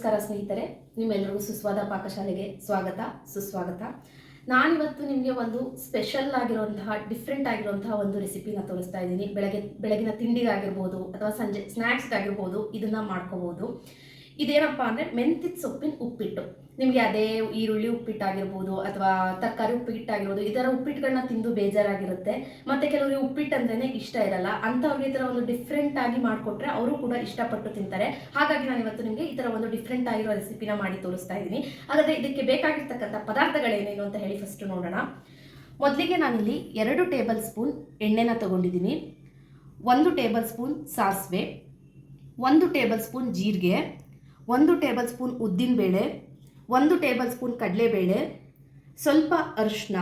ನಮಸ್ಕಾರ ಸ್ನೇಹಿತರೆ, ನಿಮ್ಮೆಲ್ಲರಿಗೂ ಸುಸ್ವಾದ ಪಾಕಶಾಲೆಗೆ ಸ್ವಾಗತ ಸುಸ್ವಾಗತ. ನಾನಿವತ್ತು ನಿಮಗೆ ಒಂದು ಸ್ಪೆಷಲ್ ಆಗಿರುವಂತಹ ಡಿಫ್ರೆಂಟ್ ಆಗಿರುವಂತಹ ಒಂದು ರೆಸಿಪಿನ ತೋರಿಸ್ತಾ ಇದ್ದೀನಿ. ಬೆಳಗಿನ ತಿಂಡಿಗಾಗಿರ್ಬೋದು ಅಥವಾ ಸಂಜೆ ಸ್ನ್ಯಾಕ್ಸ್ಗಾಗಿರ್ಬೋದು ಇದನ್ನು ಮಾಡ್ಕೋಬೋದು. ಇದೇನಪ್ಪ ಅಂದರೆ ಮೆಂತ್ಯದ ಸೊಪ್ಪಿನ ಉಪ್ಪಿಟ್ಟು. ನಿಮಗೆ ಅದೇ ಈರುಳ್ಳಿ ಉಪ್ಪಿಟ್ಟಾಗಿರ್ಬೋದು ಅಥವಾ ತರಕಾರಿ ಉಪ್ಪಿಟ್ಟಾಗಿರ್ಬೋದು, ಈ ಥರ ಉಪ್ಪಿಟ್ಟುಗಳನ್ನ ತಿಂದು ಬೇಜಾರಾಗಿರುತ್ತೆ. ಮತ್ತು ಕೆಲವರಿಗೆ ಉಪ್ಪಿಟ್ಟು ಅಂದ್ರೇ ಇಷ್ಟ ಇರಲ್ಲ. ಅಂಥವ್ರಿಗೆ ಈ ಥರ ಒಂದು ಡಿಫ್ರೆಂಟ್ ಆಗಿ ಮಾಡಿಕೊಟ್ರೆ ಅವರು ಕೂಡ ಇಷ್ಟಪಟ್ಟು ತಿಂತಾರೆ. ಹಾಗಾಗಿ ನಾನು ಇವತ್ತು ನಿಮಗೆ ಈ ಥರ ಒಂದು ಡಿಫ್ರೆಂಟ್ ಆಗಿರೋ ರೆಸಿಪಿನ ಮಾಡಿ ತೋರಿಸ್ತಾ ಇದ್ದೀನಿ. ಹಾಗಾದರೆ ಇದಕ್ಕೆ ಬೇಕಾಗಿರ್ತಕ್ಕಂಥ ಪದಾರ್ಥಗಳೇನೇನು ಅಂತ ಹೇಳಿ ಫಸ್ಟ್ ನೋಡೋಣ. ಮೊದಲಿಗೆ ನಾನಿಲ್ಲಿ 2 ಟೇಬಲ್ ಸ್ಪೂನ್ ಎಣ್ಣೆನ ತಗೊಂಡಿದ್ದೀನಿ, 1 ಟೇಬಲ್ ಸ್ಪೂನ್ ಸಾಸಿವೆ, 1 ಟೇಬಲ್ ಸ್ಪೂನ್ ಜೀರಿಗೆ, 1 ಟೇಬಲ್ ಸ್ಪೂನ್ ಉದ್ದಿನಬೇಳೆ, 1 ಟೇಬಲ್ ಸ್ಪೂನ್ ಕಡಲೆಬೇಳೆ, ಸ್ವಲ್ಪ ಅರಿಶಿನ,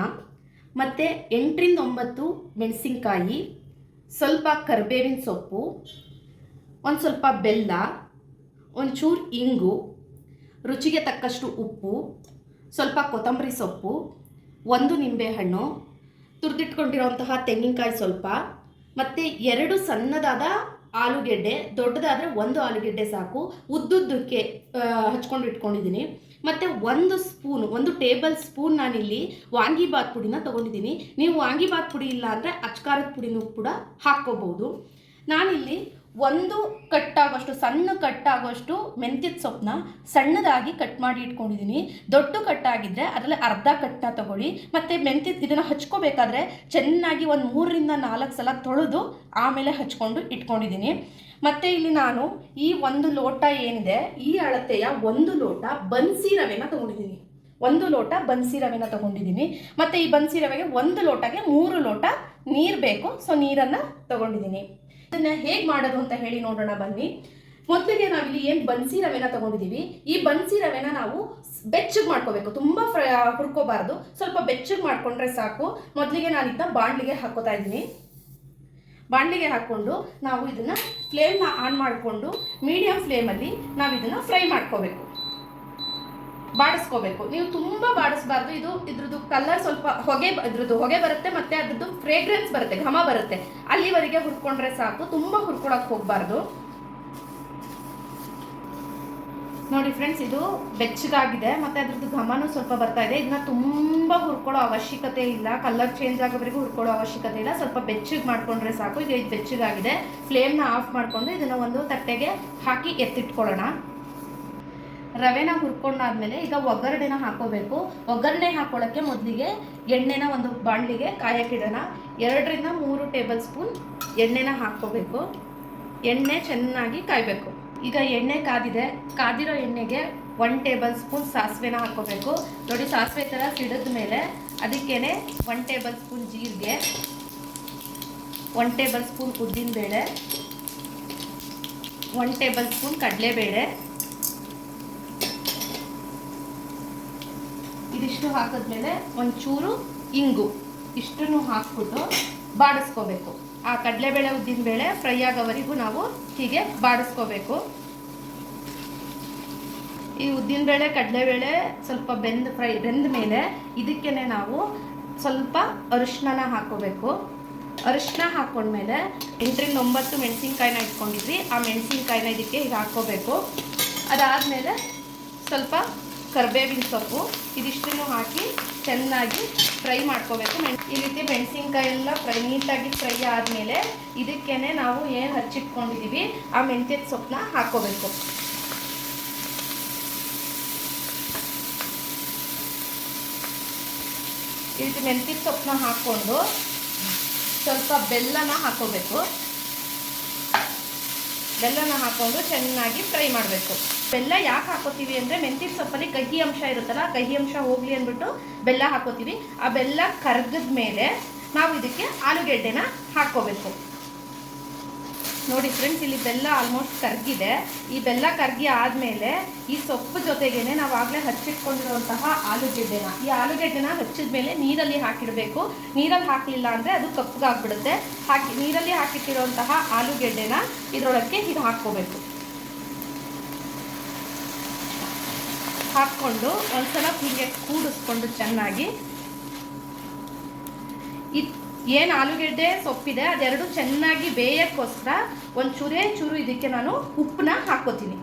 ಮತ್ತು 8ರಿಂದ 9 ಮೆಣಸಿನ್ಕಾಯಿ, ಸ್ವಲ್ಪ ಕರಿಬೇವಿನ ಸೊಪ್ಪು, ಒಂದು ಸ್ವಲ್ಪ ಬೆಲ್ಲ, ಒಂಚೂರು ಇಂಗು, ರುಚಿಗೆ ತಕ್ಕಷ್ಟು ಉಪ್ಪು, ಸ್ವಲ್ಪ ಕೊತ್ತಂಬರಿ ಸೊಪ್ಪು, 1 ನಿಂಬೆಹಣ್ಣು, ತುರಿದಿಟ್ಕೊಂಡಿರೋಂತಹ ತೆಂಗಿನಕಾಯಿ ಸ್ವಲ್ಪ, ಮತ್ತು 2 ಸಣ್ಣದಾದ ಆಲೂಗೆಡ್ಡೆ. ದೊಡ್ಡದಾದರೆ 1 ಆಲೂಗೆಡ್ಡೆ ಸಾಕು, ಉದ್ದುದ್ದಕ್ಕೆ ಹಚ್ಕೊಂಡು ಇಟ್ಕೊಂಡಿದ್ದೀನಿ. ಮತ್ತು 1 ಟೇಬಲ್ ಸ್ಪೂನ್ ನಾನಿಲ್ಲಿ ವಾಂಗಿಬಾತ್ ಪುಡಿನ ತೊಗೊಂಡಿದ್ದೀನಿ. ನೀವು ವಾಂಗಿಬಾತ್ ಪುಡಿ ಇಲ್ಲ ಅಂದರೆ ಅಚ್ಕಾರದ ಪುಡಿನೂ ಕೂಡ ಹಾಕ್ಕೋಬೋದು. ನಾನಿಲ್ಲಿ 1 ಕಟ್ಟಾಗುವಷ್ಟು ಸಣ್ಣ ಕಟ್ಟಾಗುವಷ್ಟು ಮೆಂತ್ಯದ ಸೊಪ್ಪನ್ನ ಸಣ್ಣದಾಗಿ ಕಟ್ ಮಾಡಿ ಇಟ್ಕೊಂಡಿದ್ದೀನಿ. ದೊಡ್ಡ ಕಟ್ಟಾಗಿದ್ದರೆ ಅದರಲ್ಲಿ ಅರ್ಧ ಕಟ್ಟನ್ನ ತೊಗೊಳ್ಳಿ. ಮತ್ತು ಮೆಂತ್ಯದ ಇದನ್ನು ಹಚ್ಕೋಬೇಕಾದ್ರೆ ಚೆನ್ನಾಗಿ 3ರಿಂದ 4 ಸಲ ತೊಳೆದು ಆಮೇಲೆ ಹಚ್ಕೊಂಡು ಇಟ್ಕೊಂಡಿದ್ದೀನಿ. ಮತ್ತು ಇಲ್ಲಿ ನಾನು ಈ 1 ಲೋಟ ಏನಿದೆ ಈ ಅಳತೆಯ 1 ಲೋಟ ಬನ್ಸಿ ರವೆನ ತೊಗೊಂಡಿದ್ದೀನಿ. 1 ಲೋಟ ಬನ್ಸಿ ರವೆನ ತೊಗೊಂಡಿದ್ದೀನಿ. ಮತ್ತು ಈ ಬನ್ಸಿ ರವೆಗೆ 1 ಲೋಟಗೆ 3 ಲೋಟ ನೀರು ಬೇಕು. ಸೊ ನೀರನ್ನು ತೊಗೊಂಡಿದ್ದೀನಿ. ಇದನ್ನು ಹೇಗೆ ಮಾಡೋದು ಅಂತ ಹೇಳಿ ನೋಡೋಣ ಬನ್ನಿ. ಮೊದಲಿಗೆ ನಾವಿಲ್ಲಿ ಏನು ಬನ್ಸಿ ರವೆನ ತೊಗೊಂಡಿದ್ದೀವಿ, ಈ ಬನ್ಸಿ ರವೆನ ನಾವು ಬೆಚ್ಚಗೆ ಮಾಡ್ಕೋಬೇಕು. ತುಂಬ ಹುರ್ಕೋಬಾರ್ದು, ಸ್ವಲ್ಪ ಬೆಚ್ಚಗೆ ಮಾಡಿಕೊಂಡ್ರೆ ಸಾಕು. ಮೊದಲಿಗೆ ನಾನಿದ್ದ ಬಾಣಲಿಗೆ ಹಾಕೋತಾ ಇದ್ದೀನಿ. ಬಾಣಲಿಗೆ ಹಾಕ್ಕೊಂಡು ನಾವು ಇದನ್ನು ಫ್ಲೇಮ್ನ ಆನ್ ಮಾಡಿಕೊಂಡು ಮೀಡಿಯಮ್ ಫ್ಲೇಮಲ್ಲಿ ನಾವು ಇದನ್ನು ಫ್ರೈ ಮಾಡ್ಕೋಬೇಕು, ಬಾಡಿಸ್ಕೋಬೇಕು. ನೀವು ತುಂಬ ಬಾಡಿಸ್ಬಾರ್ದು. ಇದ್ರದ್ದು ಕಲರ್ ಸ್ವಲ್ಪ ಹೊಗೆ ಬರುತ್ತೆ, ಮತ್ತು ಅದ್ರದ್ದು ಫ್ರೇಗ್ರೆನ್ಸ್ ಬರುತ್ತೆ, ಘಮ ಬರುತ್ತೆ. ಅಲ್ಲಿವರೆಗೆ ಹುರ್ಕೊಂಡ್ರೆ ಸಾಕು, ತುಂಬ ಹುರ್ಕೊಳಕ್ಕೆ ಹೋಗಬಾರ್ದು. ನೋಡಿ ಫ್ರೆಂಡ್ಸ್, ಇದು ಬೆಚ್ಚಗಾಗಿದೆ ಮತ್ತು ಅದ್ರದ್ದು ಘಮನೂ ಸ್ವಲ್ಪ ಬರ್ತಾ ಇದೆ. ಇದನ್ನ ತುಂಬ ಹುರ್ಕೊಳ್ಳೋ ಅವಶ್ಯಕತೆ ಇಲ್ಲ, ಕಲರ್ ಚೇಂಜ್ ಆಗೋವರೆಗೂ ಹುರ್ಕೊಳ್ಳೋ ಅವಶ್ಯಕತೆ ಇಲ್ಲ. ಸ್ವಲ್ಪ ಬೆಚ್ಚಗೆ ಮಾಡಿಕೊಂಡ್ರೆ ಸಾಕು. ಈಗ ಇದು ಬೆಚ್ಚಗಾಗಿದೆ. ಫ್ಲೇಮ್ನ ಆಫ್ ಮಾಡಿಕೊಂಡು ಇದನ್ನು ಒಂದು ತಟ್ಟೆಗೆ ಹಾಕಿ ಎತ್ತಿಟ್ಕೊಳ್ಳೋಣ. ರವೆನ ಹುರ್ಕೊಂಡಾದ್ಮೇಲೆ ಈಗ ಒಗ್ಗರಣೆನ ಹಾಕೋಬೇಕು. ಒಗ್ಗರಣೆ ಹಾಕೊಳ್ಳೋಕ್ಕೆ ಮೊದಲಿಗೆ ಎಣ್ಣೆನ ಒಂದು ಬಾಣಲಿಗೆ ಕಾಯಕ್ಕಿಡೋಣ. 2ರಿಂದ 3 ಟೇಬಲ್ ಸ್ಪೂನ್ ಎಣ್ಣೆನ ಹಾಕ್ಕೋಬೇಕು. ಎಣ್ಣೆ ಚೆನ್ನಾಗಿ ಕಾಯಬೇಕು. ಈಗ ಎಣ್ಣೆ ಕಾದಿದೆ. ಕಾದಿರೋ ಎಣ್ಣೆಗೆ 1 ಟೇಬಲ್ ಸ್ಪೂನ್ ಸಾಸಿವೆನ ಹಾಕ್ಕೋಬೇಕು. ನೋಡಿ, ಸಾಸಿವೆ ಥರ ಸಿಡಿದ ಮೇಲೆ ಅದಕ್ಕೇನೆ 1 ಟೇಬಲ್ ಸ್ಪೂನ್ ಜೀರಿಗೆ, 1 ಟೇಬಲ್ ಸ್ಪೂನ್ ಉದ್ದಿನಬೇಳೆ, 1 ಟೇಬಲ್ ಸ್ಪೂನ್ ಕಡಲೆಬೇಳೆ, ಇದಿಷ್ಟು ಹಾಕಿದ್ಮೇಲೆ ಒಂಚೂರು ಇಂಗು, ಇಷ್ಟನ್ನು ಹಾಕ್ಬಿಟ್ಟು ಬಾಡಿಸ್ಕೋಬೇಕು. ಆ ಕಡಲೆಬೇಳೆ ಉದ್ದಿನಬೇಳೆ ಫ್ರೈ ಆಗೋವರೆಗೂ ನಾವು ಹೀಗೆ ಬಾಡಿಸ್ಕೋಬೇಕು. ಈ ಉದ್ದಿನಬೇಳೆ ಕಡಲೆಬೇಳೆ ಸ್ವಲ್ಪ ಬೆಂದ ಮೇಲೆ ಇದಕ್ಕೇನೆ ನಾವು ಸ್ವಲ್ಪ ಅರಿಶಿನ ಹಾಕ್ಕೋಬೇಕು. ಅರಿಶಿನ ಹಾಕ್ಕೊಂಡ್ಮೇಲೆ 8ರಿಂದ 9 ಮೆಣಸಿನ್ಕಾಯಿನ ಇಟ್ಕೊಂಡಿದ್ವಿ. ಆ ಮೆಣಸಿನ್ಕಾಯಿನ ಇದಕ್ಕೆ ಈಗ ಹಾಕ್ಕೋಬೇಕು. ಅದಾದಮೇಲೆ ಸ್ವಲ್ಪ ಕರಿಬೇವಿನ ಸೊಪ್ಪು, ಇದಿಷ್ಟನ್ನು ಹಾಕಿ ಚೆನ್ನಾಗಿ ಫ್ರೈ ಮಾಡ್ಕೋಬೇಕು. ಈ ರೀತಿ ಮೆಣಸಿನ್ಕಾಯಿ ಎಲ್ಲ ನೀಟಾಗಿ ಫ್ರೈ ಆದಮೇಲೆ ಇದಕ್ಕೇನೆ ನಾವು ಏನು ಹಚ್ಚಿಟ್ಕೊಂಡಿದ್ದೀವಿ ಆ ಮೆಂತ್ಯದ ಸೊಪ್ಪನ್ನ ಹಾಕ್ಕೋಬೇಕು. ಈ ರೀತಿ ಮೆಂತ್ಯದ ಸೊಪ್ಪನ್ನ ಹಾಕ್ಕೊಂಡು ಸ್ವಲ್ಪ ಬೆಲ್ಲನ ಹಾಕ್ಕೋಬೇಕು. ಬೆಲ್ಲನ ಹಾಕ್ಕೊಂಡು ಚೆನ್ನಾಗಿ ಫ್ರೈ ಮಾಡಬೇಕು. ಬೆಲ್ಲ ಯಾಕೆ ಹಾಕೋತೀವಿ ಅಂದರೆ ಮೆಂತ್ಯದ ಸೊಪ್ಪಲ್ಲಿ ಕಹಿ ಅಂಶ ಇರುತ್ತಲ್ಲ, ಕಹಿ ಅಂಶ ಹೋಗಲಿ ಅಂದ್ಬಿಟ್ಟು ಬೆಲ್ಲ ಹಾಕೋತೀವಿ. ಆ ಬೆಲ್ಲ ಕರಗಿದ ಮೇಲೆ ನಾವು ಇದಕ್ಕೆ ಆಲೂಗೆಡ್ಡೆನ ಹಾಕ್ಕೋಬೇಕು. ನೋಡಿ ಫ್ರೆಂಡ್ಸ್, ಇಲ್ಲಿ ಬೆಲ್ಲ ಆಲ್ಮೋಸ್ಟ್ ಕರಗಿದೆ. ಈ ಬೆಲ್ಲ ಕರಗಿ ಆದಮೇಲೆ ಈ ಸೊಪ್ಪು ಜೊತೆಗೇನೆ ನಾವು ಆಗಲೇ ಹಚ್ಚಿಟ್ಕೊಂಡಿರುವಂತಹ ಈ ಆಲೂಗೆಡ್ಡೆನ ಹಚ್ಚಿದ ಮೇಲೆ ನೀರಲ್ಲಿ ಹಾಕಿಡಬೇಕು. ನೀರಲ್ಲಿ ಹಾಕಲಿಲ್ಲ ಅಂದರೆ ಅದು ಕಪ್ಪಗಾಗ್ಬಿಡುತ್ತೆ. ನೀರಲ್ಲಿ ಹಾಕಿಟ್ಟಿರುವಂತಹ ಆಲೂಗೆಡ್ಡೆನ ಇದರೊಳಕ್ಕೆ ಹೀಗೆ ಹಾಕ್ಕೋಬೇಕು. ಹಾಕ್ಕೊಂಡು ಒಂದ್ಸಲ ಹೀಗೆ ಕೂಡಿಸ್ಕೊಂಡು ಚೆನ್ನಾಗಿ ಏನು ಆಲೂಗೆಡ್ಡೆ ಸೊಪ್ಪಿದೆ ಅದೆರಡು ಚೆನ್ನಾಗಿ ಬೇಯಕ್ಕೋಸ್ಕರ ಒಂದು ಚೂರು ಇದಕ್ಕೆ ನಾನು ಉಪ್ಪನ್ನ ಹಾಕೋತೀನಿ.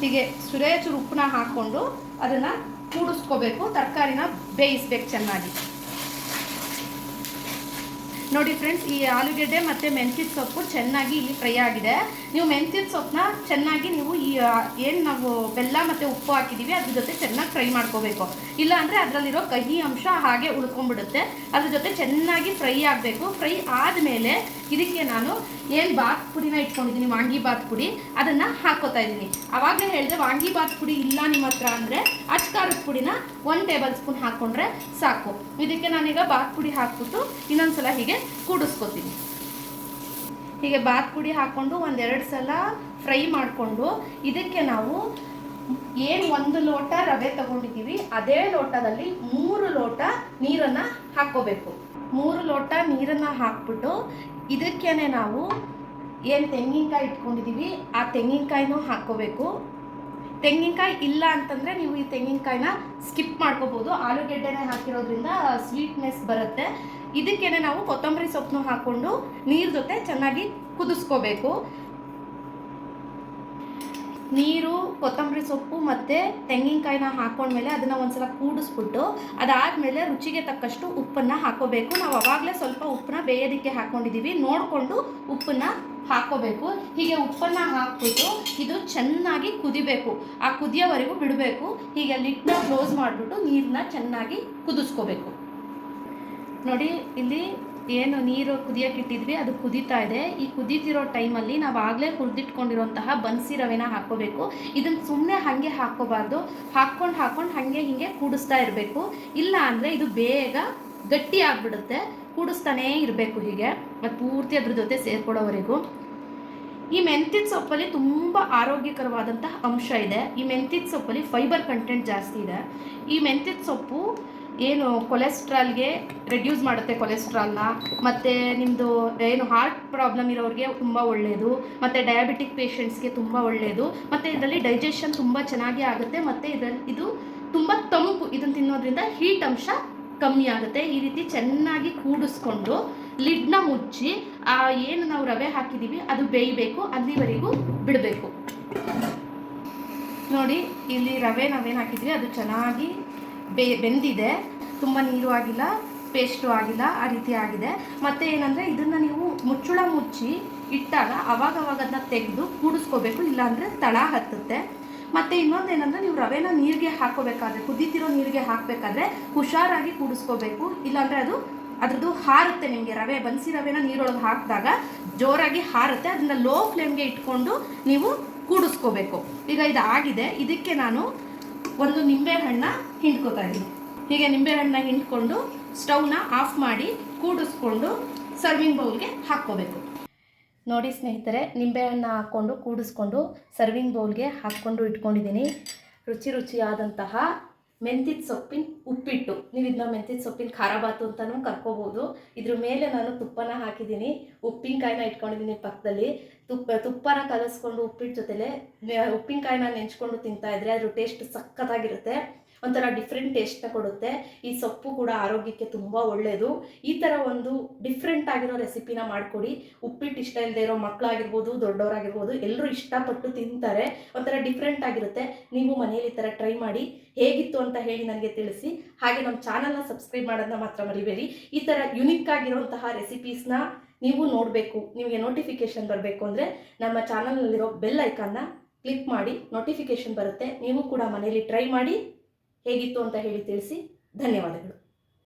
ಹೀಗೆ ಚೂರು ಉಪ್ಪನ್ನ ಹಾಕ್ಕೊಂಡು ಅದನ್ನು ಕೂಡಿಸ್ಕೋಬೇಕು. ತರಕಾರಿನ ಬೇಯಿಸ್ಬೇಕು ಚೆನ್ನಾಗಿ. ನೋಡಿ ಫ್ರೆಂಡ್ಸ್, ಈ ಆಲೂಗೆಡ್ಡೆ ಮತ್ತು ಮೆಂತ್ಯದ ಸೊಪ್ಪು ಚೆನ್ನಾಗಿ ಇಲ್ಲಿ ಫ್ರೈ ಆಗಿದೆ. ನೀವು ಮೆಂತ್ಯದ ಸೊಪ್ಪನ್ನ ಚೆನ್ನಾಗಿ ನೀವು ಈ ಏನು ನಾವು ಬೆಲ್ಲ ಮತ್ತು ಉಪ್ಪು ಹಾಕಿದ್ದೀವಿ ಅದ್ರ ಜೊತೆ ಚೆನ್ನಾಗಿ ಫ್ರೈ ಮಾಡ್ಕೋಬೇಕು. ಇಲ್ಲ ಅಂದರೆ ಅದರಲ್ಲಿರೋ ಕಹಿ ಅಂಶ ಹಾಗೆ ಉಳ್ಕೊಂಡ್ಬಿಡುತ್ತೆ. ಅದ್ರ ಜೊತೆ ಚೆನ್ನಾಗಿ ಫ್ರೈ ಆಗಬೇಕು. ಫ್ರೈ ಆದಮೇಲೆ ಇದಕ್ಕೆ ನಾನು ಏನು ಬಾತ್ ಪುಡಿನ ಇಟ್ಕೊಂಡಿದ್ದೀನಿ, ವಾಂಗಿಬಾತ್ ಪುಡಿ, ಅದನ್ನು ಹಾಕ್ಕೋತಾ ಇದ್ದೀನಿ. ಆವಾಗಲೇ ಹೇಳಿದೆ ವಾಂಗಿಬಾತ್ ಪುಡಿ ಇಲ್ಲ ನಿಮ್ಮ ಹತ್ರ ಅಂದರೆ ಅಚ್ಕಾರದ ಪುಡಿನ 1 ಟೇಬಲ್ ಸ್ಪೂನ್ ಹಾಕ್ಕೊಂಡ್ರೆ ಸಾಕು. ಇದಕ್ಕೆ ನಾನೀಗ ಬಾತ್ ಪುಡಿ ಹಾಕ್ಬಿಟ್ಟು ಇನ್ನೊಂದ್ಸಲ ಹೀಗೆ ಕೂಡಿಸ್ಕೊತೀನಿ. ಹೀಗೆ ಬಾತ್ ಪುಡಿ ಹಾಕ್ಕೊಂಡು 1-2 ಸಲ ಫ್ರೈ ಮಾಡಿಕೊಂಡು ಇದಕ್ಕೆ ನಾವು ಏನು 1 ಲೋಟ ರವೆ ತಗೊಂಡಿದ್ದೀವಿ ಅದೇ ಲೋಟದಲ್ಲಿ 3 ಲೋಟ ನೀರನ್ನು ಹಾಕ್ಕೋಬೇಕು. 3 ಲೋಟ ನೀರನ್ನು ಹಾಕ್ಬಿಟ್ಟು ಇದಕ್ಕೇನೆ ನಾವು ಏನು ತೆಂಗಿನಕಾಯಿ ಇಟ್ಕೊಂಡಿದ್ದೀವಿ ಆ ತೆಂಗಿನಕಾಯಿನೂ ಹಾಕ್ಕೋಬೇಕು. ತೆಂಗಿನಕಾಯಿ ಇಲ್ಲ ಅಂತಂದರೆ ನೀವು ಈ ತೆಂಗಿನಕಾಯಿನ ಸ್ಕಿಪ್ ಮಾಡ್ಕೋಬೋದು. ಆಲೂಗೆಡ್ಡೆನೇ ಹಾಕಿರೋದ್ರಿಂದ ಸ್ವೀಟ್ನೆಸ್ ಬರುತ್ತೆ. ಇದಕ್ಕೇನೆ ನಾವು ಕೊತ್ತಂಬರಿ ಸೊಪ್ಪನ್ನು ಹಾಕ್ಕೊಂಡು ನೀರು ಜೊತೆ ಚೆನ್ನಾಗಿ ಕುದಿಸ್ಕೋಬೇಕು. ನೀರು, ಕೊತ್ತಂಬರಿ ಸೊಪ್ಪು ಮತ್ತು ತೆಂಗಿನಕಾಯಿನ ಹಾಕ್ಕೊಂಡ್ಮೇಲೆ ಅದನ್ನು ಒಂದ್ಸಲ ಕೂಡಿಸ್ಬಿಟ್ಟು ಅದಾದಮೇಲೆ ರುಚಿಗೆ ತಕ್ಕಷ್ಟು ಉಪ್ಪನ್ನು ಹಾಕ್ಕೋಬೇಕು. ನಾವು ಆವಾಗಲೇ ಸ್ವಲ್ಪ ಉಪ್ಪನ್ನ ಬೇಯೋದಕ್ಕೆ ಹಾಕ್ಕೊಂಡಿದ್ದೀವಿ, ನೋಡಿಕೊಂಡು ಉಪ್ಪನ್ನು ಹಾಕ್ಕೋಬೇಕು. ಹೀಗೆ ಉಪ್ಪನ್ನು ಹಾಕ್ಬಿಟ್ಟು ಇದು ಚೆನ್ನಾಗಿ ಕುದಿಬೇಕು. ಆ ಕುದಿಯೋವರೆಗೂ ಬಿಡಬೇಕು. ಹೀಗೆ ಲಿಡ್ನ ಕ್ಲೋಸ್ ಮಾಡಿಬಿಟ್ಟು ನೀರನ್ನ ಚೆನ್ನಾಗಿ ಕುದಿಸ್ಕೋಬೇಕು. ನೋಡಿ, ಇಲ್ಲಿ ಏನು ನೀರು ಕುದಿಯೋಕೆ ಇಟ್ಟಿದ್ವಿ ಅದು ಕುದೀತಾ ಇದೆ. ಈ ಕುದೀತಿರೋ ಟೈಮಲ್ಲಿ ನಾವು ಆಗಲೇ ಹುರಿದಿಟ್ಕೊಂಡಿರೋಂತಹ ಬನ್ಸಿ ರವೆನ ಹಾಕ್ಕೋಬೇಕು. ಇದನ್ನು ಸುಮ್ಮನೆ ಹಾಗೆ ಹಾಕ್ಕೋಬಾರ್ದು. ಹಾಕ್ಕೊಂಡು ಹಾಗೆ ಹೀಗೆ ಕೂಡಿಸ್ತಾ ಇರಬೇಕು. ಇಲ್ಲ ಅಂದರೆ ಇದು ಬೇಗ ಗಟ್ಟಿ ಆಗಿಬಿಡುತ್ತೆ. ಕೂಡಿಸ್ತಾನೇ ಇರಬೇಕು ಹೀಗೆ, ಮತ್ತು ಪೂರ್ತಿ ಅದ್ರ ಜೊತೆ ಸೇರ್ಕೊಳ್ಳೋವರೆಗೂ. ಈ ಮೆಂತ್ಯದ ಸೊಪ್ಪಲ್ಲಿ ತುಂಬ ಆರೋಗ್ಯಕರವಾದಂತಹ ಅಂಶ ಇದೆ. ಈ ಮೆಂತ್ಯದ ಸೊಪ್ಪಲ್ಲಿ ಫೈಬರ್ ಕಂಟೆಂಟ್ ಜಾಸ್ತಿ ಇದೆ. ಈ ಮೆಂತ್ಯದ ಸೊಪ್ಪು ಏನು ಕೊಲೆಸ್ಟ್ರಾಲ್ಗೆ ರೆಡ್ಯೂಸ್ ಮಾಡುತ್ತೆ, ಕೊಲೆಸ್ಟ್ರಾಲ್ನ. ಮತ್ತು ನಿಮ್ಮದು ಏನು ಹಾರ್ಟ್ ಪ್ರಾಬ್ಲಮ್ ಇರೋರಿಗೆ ತುಂಬ ಒಳ್ಳೆಯದು, ಮತ್ತು ಡಯಾಬಿಟಿಕ್ ಪೇಷಂಟ್ಸ್ಗೆ ತುಂಬ ಒಳ್ಳೆಯದು. ಮತ್ತು ಇದರಲ್ಲಿ ಡೈಜೆಷನ್ ತುಂಬ ಚೆನ್ನಾಗಿ ಆಗುತ್ತೆ. ಮತ್ತು ಇದು ತುಂಬ ತಂಪು. ಇದನ್ನು ತಿನ್ನೋದ್ರಿಂದ ಹೀಟ್ ಅಂಶ ಕಮ್ಮಿ ಆಗುತ್ತೆ. ಈ ರೀತಿ ಚೆನ್ನಾಗಿ ಕೂಡಿಸ್ಕೊಂಡು ಲಿಡ್ನ ಮುಚ್ಚಿ ಏನು ನಾವು ರವೆ ಹಾಕಿದ್ದೀವಿ ಅದು ಬೇಯಬೇಕು. ಅಲ್ಲಿವರೆಗೂ ಬಿಡಬೇಕು. ನೋಡಿ, ಇಲ್ಲಿ ರವೆ ನಾವೇನು ಹಾಕಿದ್ವಿ ಅದು ಚೆನ್ನಾಗಿ ಬೆಂದಿದೆ. ತುಂಬ ನೀರು ಆಗಿಲ್ಲ, ಪೇಸ್ಟು ಆಗಿಲ್ಲ, ಆ ರೀತಿ ಆಗಿದೆ. ಮತ್ತು ಏನಂದರೆ ಇದನ್ನು ನೀವು ಮುಚ್ಚಳ ಮುಚ್ಚಿ ಇಟ್ಟಾಗ ಅವಾಗವಾಗ ಅದನ್ನ ತೆಗೆದು ಕೂಡಿಸ್ಕೋಬೇಕು. ಇಲ್ಲಾಂದರೆ ತಳ ಹತ್ತುತ್ತೆ. ಮತ್ತು ಇನ್ನೊಂದು ಏನಂದರೆ ನೀವು ರವೆನ ನೀರಿಗೆ ಹಾಕೋಬೇಕಾದ್ರೆ, ಕುದೀತಿರೋ ನೀರಿಗೆ ಹಾಕಬೇಕಾದ್ರೆ ಹುಷಾರಾಗಿ ಕೂಡಿಸ್ಕೋಬೇಕು. ಇಲ್ಲಾಂದರೆ ಅದ್ರದ್ದು ಹಾರುತ್ತೆ. ನಿಮಗೆ ರವೆ ಬನ್ಸಿ ರವೆನ ನೀರೊಳಗೆ ಹಾಕಿದಾಗ ಜೋರಾಗಿ ಹಾರುತ್ತೆ. ಅದನ್ನು ಲೋ ಫ್ಲೇಮ್ಗೆ ಇಟ್ಕೊಂಡು ನೀವು ಕೂಡಿಸ್ಕೋಬೇಕು. ಈಗ ಇದು ಆಗಿದೆ. ಇದಕ್ಕೆ ನಾನು ಒಂದು ನಿಂಬೆಹಣ್ಣ ಹಿಂಡ್ಕೋತಾ ಇದ್ದೀನಿ. ಹೀಗೆ ನಿಂಬೆಹಣ್ಣ ಹಿಂಡ್ಕೊಂಡು ಸ್ಟವ್ನ ಆಫ್ ಮಾಡಿ ಕೂಡಿಸ್ಕೊಂಡು ಸರ್ವಿಂಗ್ ಬೌಲ್ಗೆ ಹಾಕ್ಕೋಬೇಕು. ನೋಡಿ ಸ್ನೇಹಿತರೆ, ನಿಂಬೆಹಣ್ಣು ಹಾಕ್ಕೊಂಡು ಕೂಡಿಸ್ಕೊಂಡು ಸರ್ವಿಂಗ್ ಬೌಲ್ಗೆ ಹಾಕ್ಕೊಂಡು ಇಟ್ಕೊಂಡಿದ್ದೀನಿ. ರುಚಿಯಾದಂತಹ ಮೆಂತ್ಯದ ಸೊಪ್ಪಿನ ಉಪ್ಪಿಟ್ಟು. ನೀವು ಇದನ್ನ ಮೆಂತ್ಯದ ಸೊಪ್ಪಿನ ಖಾರ ಬಾತು ಅಂತಲೂ ಕರ್ಕೋಬೋದು. ಇದ್ರ ಮೇಲೆ ನಾನು ತುಪ್ಪನ ಹಾಕಿದ್ದೀನಿ, ಉಪ್ಪಿನಕಾಯಿನ ಇಟ್ಕೊಂಡಿದ್ದೀನಿ ಪಕ್ಕದಲ್ಲಿ. ತುಪ್ಪನ ಕಲಸ್ಕೊಂಡು ಉಪ್ಪಿಟ್ಟು ಜೊತೆಲೆ ಉಪ್ಪಿನಕಾಯಿನ ನೆಂಚ್ಕೊಂಡು ತಿಂತಾಯಿದ್ರೆ ಅದ್ರ ಟೇಸ್ಟ್ ಸಖತ್ತಾಗಿರುತ್ತೆ. ಒಂಥರ ಡಿಫ್ರೆಂಟ್ ಟೇಸ್ಟ್ನ ಕೊಡುತ್ತೆ. ಈ ಸೊಪ್ಪು ಕೂಡ ಆರೋಗ್ಯಕ್ಕೆ ತುಂಬ ಒಳ್ಳೆಯದು. ಈ ಥರ ಒಂದು ಡಿಫ್ರೆಂಟ್ ಆಗಿರೋ ರೆಸಿಪಿನ ಮಾಡಿಕೊಡಿ. ಉಪ್ಪಿಟ್ಟು ಇಷ್ಟ ಇಲ್ಲದೆ ಇರೋ ಮಕ್ಕಳಾಗಿರ್ಬೋದು, ದೊಡ್ಡವರಾಗಿರ್ಬೋದು, ಎಲ್ಲರೂ ಇಷ್ಟಪಟ್ಟು ತಿಂತಾರೆ. ಒಂಥರ ಡಿಫ್ರೆಂಟ್ ಆಗಿರುತ್ತೆ. ನೀವು ಮನೇಲಿ ಈ ಥರ ಟ್ರೈ ಮಾಡಿ ಹೇಗಿತ್ತು ಅಂತ ಹೇಳಿ ನನಗೆ ತಿಳಿಸಿ. ಹಾಗೆ ನಮ್ಮ ಚಾನಲ್ನ ಸಬ್ಸ್ಕ್ರೈಬ್ ಮಾಡೋದನ್ನ ಮಾತ್ರ ಮರಿಬೇಡಿ. ಈ ಥರ ಯುನಿಕ್ ಆಗಿರುವಂತಹ ರೆಸಿಪೀಸ್ನ ನೀವು ನೋಡಬೇಕು, ನಿಮಗೆ ನೋಟಿಫಿಕೇಷನ್ ಬರಬೇಕು ಅಂದರೆ ನಮ್ಮ ಚಾನಲ್ನಲ್ಲಿರೋ ಬೆಲ್ ಐಕಾನ್ನ ಕ್ಲಿಕ್ ಮಾಡಿ, ನೋಟಿಫಿಕೇಷನ್ ಬರುತ್ತೆ. ನೀವು ಕೂಡ ಮನೇಲಿ ಟ್ರೈ ಮಾಡಿ ಹೇಗಿತ್ತು ಅಂತ ಹೇಳಿ ತಿಳಿಸಿ. ಧನ್ಯವಾದಗಳು.